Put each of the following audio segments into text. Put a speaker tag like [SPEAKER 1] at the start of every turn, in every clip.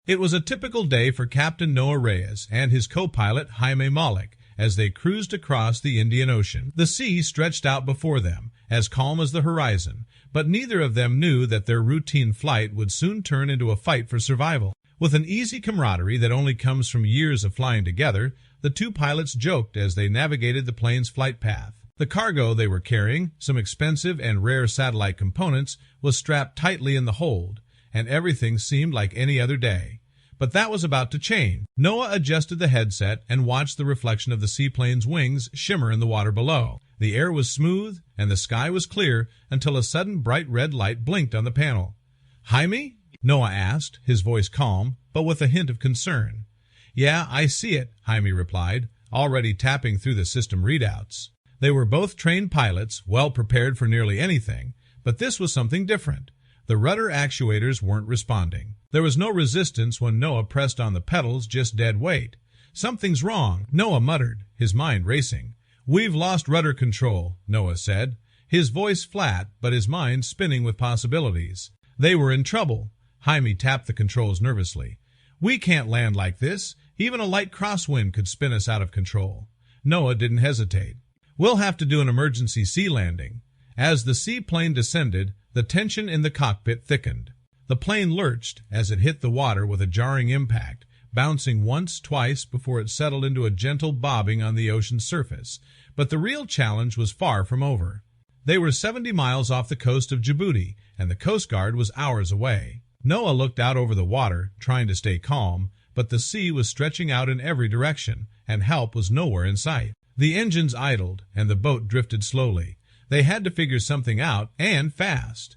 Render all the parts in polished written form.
[SPEAKER 1] It was a typical day for Captain Noah Reyes and his co-pilot Jaime Malik as they cruised across the Indian Ocean. The sea stretched out before them, as calm as the horizon, but neither of them knew that their routine flight would soon turn into a fight for survival. With an easy camaraderie that only comes from years of flying together, the two pilots joked as they navigated the plane's flight path. The cargo they were carrying, some expensive and rare satellite components, was strapped tightly in the hold, and everything seemed like any other day. But that was about to change. Noah adjusted the headset and watched the reflection of the seaplane's wings shimmer in the water below. The air was smooth, and the sky was clear until a sudden bright red light blinked on the panel. "Jaime?" Noah asked, his voice calm, but with a hint of concern. "Yeah, I see it," Jaime replied, already tapping through the system readouts. They were both trained pilots, well prepared for nearly anything, but this was something different. The rudder actuators weren't responding. There was no resistance when Noah pressed on the pedals, just dead weight. "Something's wrong," Noah muttered, his mind racing. "We've lost rudder control," Noah said, his voice flat but his mind spinning with possibilities. They were in trouble. Jaime tapped the controls nervously. "We can't land like this. Even a light crosswind could spin us out of control." Noah didn't hesitate. "We'll have to do an emergency sea landing." As the seaplane descended, the tension in the cockpit thickened. The plane lurched as it hit the water with a jarring impact, bouncing once, twice before it settled into a gentle bobbing on the ocean's surface. But the real challenge was far from over. They were 70 miles off the coast of Djibouti, and the Coast Guard was hours away. Noah looked out over the water, trying to stay calm, but the sea was stretching out in every direction, and help was nowhere in sight. The engines idled, and the boat drifted slowly. They had to figure something out, and fast.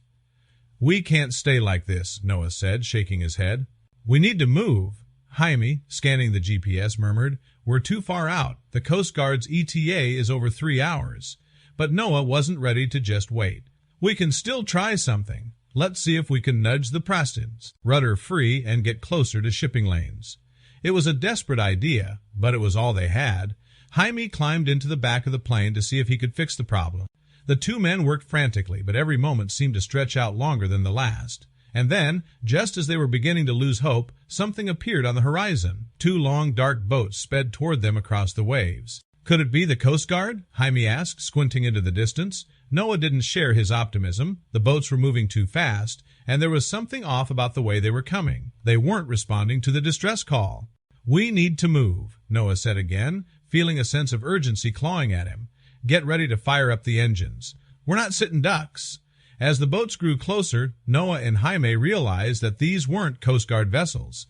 [SPEAKER 1] "We can't stay like this," Noah said, shaking his head. "We need to move." Jaime, scanning the GPS, murmured, "We're too far out. The Coast Guard's ETA is over 3 hours. But Noah wasn't ready to just wait. "We can still try something. Let's see if we can nudge the Prestons, rudder free, and get closer to shipping lanes." It was a desperate idea, but it was all they had. Jaime climbed into the back of the plane to see if he could fix the problem. The two men worked frantically, but every moment seemed to stretch out longer than the last. And then, just as they were beginning to lose hope, something appeared on the horizon. 2 long, dark boats sped toward them across the waves. "Could it be the Coast Guard?" Jaime asked, squinting into the distance. Noah didn't share his optimism. The boats were moving too fast, and there was something off about the way they were coming. They weren't responding to the distress call. "We need to move," Noah said again, feeling a sense of urgency clawing at him. "Get ready to fire up the engines. We're not sitting ducks." As the boats grew closer, Noah and Jaime realized that these weren't Coast Guard vessels.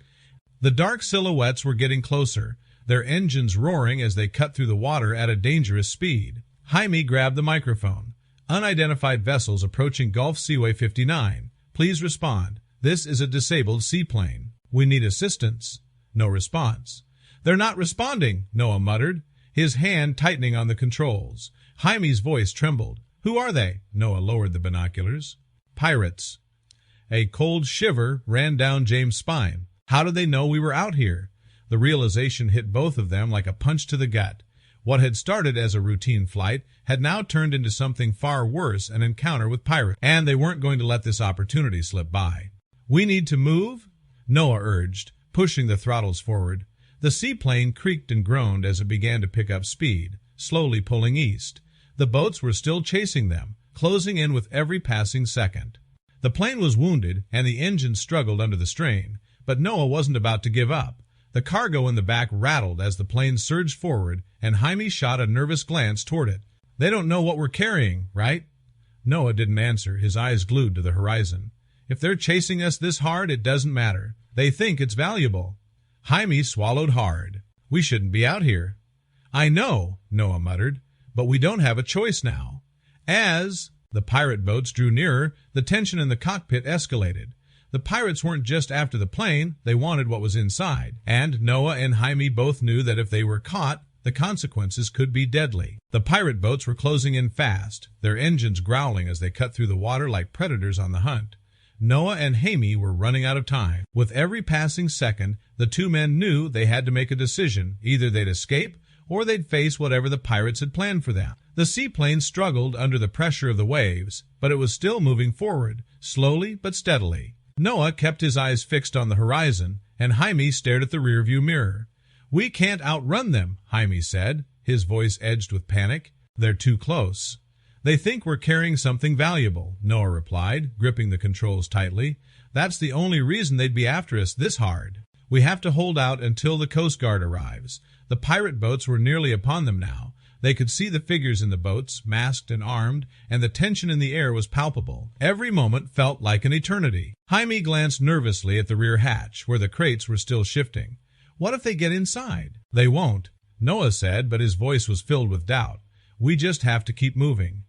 [SPEAKER 1] The dark silhouettes were getting closer, their engines roaring as they cut through the water at a dangerous speed. Jaime grabbed the microphone. "Unidentified vessels approaching Gulf Seaway 59. Please respond. This is a disabled seaplane. We need assistance." No response. "They're not responding," Noah muttered, his hand tightening on the controls. Jaime's voice trembled. "Who are they?" Noah lowered the binoculars. "Pirates." A cold shiver ran down James' spine. How did they know we were out here? The realization hit both of them like a punch to the gut. What had started as a routine flight had now turned into something far worse, an encounter with pirates, and they weren't going to let this opportunity slip by. "We need to move?" Noah urged, pushing the throttles forward. The seaplane creaked and groaned as it began to pick up speed, slowly pulling east. The boats were still chasing them, closing in with every passing second. The plane was wounded, and the engine struggled under the strain, but Noah wasn't about to give up. The cargo in the back rattled as the plane surged forward, and Jaime shot a nervous glance toward it. "They don't know what we're carrying, right?" Noah didn't answer, his eyes glued to the horizon. "If they're chasing us this hard, it doesn't matter. They think it's valuable." Jaime swallowed hard. "We shouldn't be out here." "I know," Noah muttered, "but we don't have a choice now." As the pirate boats drew nearer, the tension in the cockpit escalated. The pirates weren't just after the plane, they wanted what was inside, and Noah and Jaime both knew that if they were caught, the consequences could be deadly. The pirate boats were closing in fast, their engines growling as they cut through the water like predators on the hunt. Noah and Jaime were running out of time. With every passing second, the two men knew they had to make a decision. Either they'd escape, or they'd face whatever the pirates had planned for them. The seaplane struggled under the pressure of the waves, but it was still moving forward, slowly but steadily. Noah kept his eyes fixed on the horizon, and Jaime stared at the rearview mirror. "We can't outrun them," Jaime said, his voice edged with panic. "They're too close." "They think we're carrying something valuable," Noah replied, gripping the controls tightly. "That's the only reason they'd be after us this hard. We have to hold out until the Coast Guard arrives." The pirate boats were nearly upon them now. They could see the figures in the boats, masked and armed, and the tension in the air was palpable. Every moment felt like an eternity. Jaime glanced nervously at the rear hatch, where the crates were still shifting. "What if they get inside?" "They won't," Noah said, but his voice was filled with doubt. "We just have to keep moving."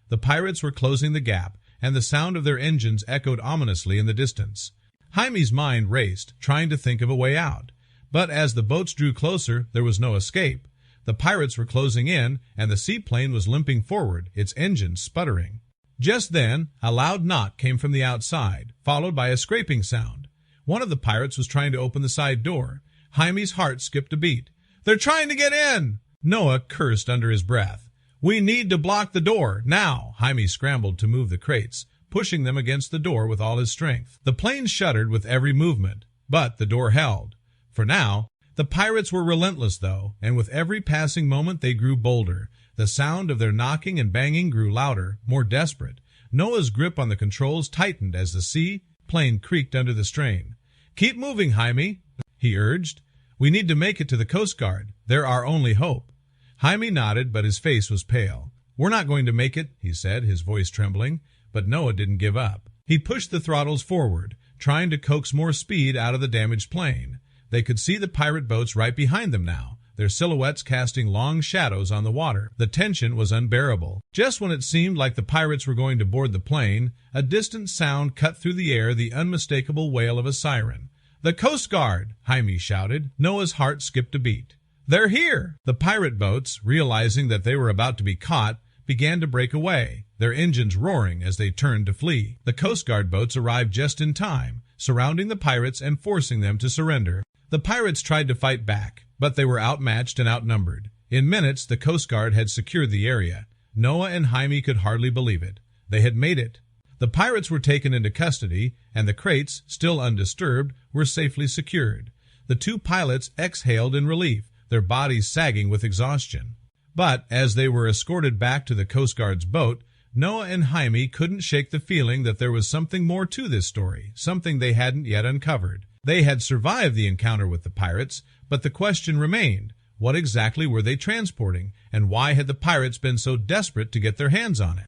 [SPEAKER 1] The pirates were closing the gap, and the sound of their engines echoed ominously in the distance. Jaime's mind raced, trying to think of a way out. But as the boats drew closer, there was no escape. The pirates were closing in, and the seaplane was limping forward, its engines sputtering. Just then, a loud knock came from the outside, followed by a scraping sound. One of the pirates was trying to open the side door. Jaime's heart skipped a beat. "They're trying to get in!" Noah cursed under his breath. "We need to block the door, now!" Jaime scrambled to move the crates, pushing them against the door with all his strength. The plane shuddered with every movement, but the door held. For now, the pirates were relentless, though, and with every passing moment they grew bolder. The sound of their knocking and banging grew louder, more desperate. Noah's grip on the controls tightened as the seaplane creaked under the strain. "Keep moving, Jaime," he urged. "We need to make it to the Coast Guard. They're our only hope." Jaime nodded, but his face was pale. "We're not going to make it," he said, his voice trembling. But Noah didn't give up. He pushed the throttles forward, trying to coax more speed out of the damaged plane. They could see the pirate boats right behind them now, their silhouettes casting long shadows on the water. The tension was unbearable. Just when it seemed like the pirates were going to board the plane, a distant sound cut through the air, the unmistakable wail of a siren. "The Coast Guard!" Jaime shouted. Noah's heart skipped a beat. "They're here!" The pirate boats, realizing that they were about to be caught, began to break away, their engines roaring as they turned to flee. The Coast Guard boats arrived just in time, surrounding the pirates and forcing them to surrender. The pirates tried to fight back, but they were outmatched and outnumbered. In minutes, the Coast Guard had secured the area. Noah and Jaime could hardly believe it. They had made it. The pirates were taken into custody, and the crates, still undisturbed, were safely secured. The two pilots exhaled in relief, their bodies sagging with exhaustion. But as they were escorted back to the Coast Guard's boat, Noah and Jaime couldn't shake the feeling that there was something more to this story, something they hadn't yet uncovered. They had survived the encounter with the pirates, but the question remained, what exactly were they transporting, and why had the pirates been so desperate to get their hands on it?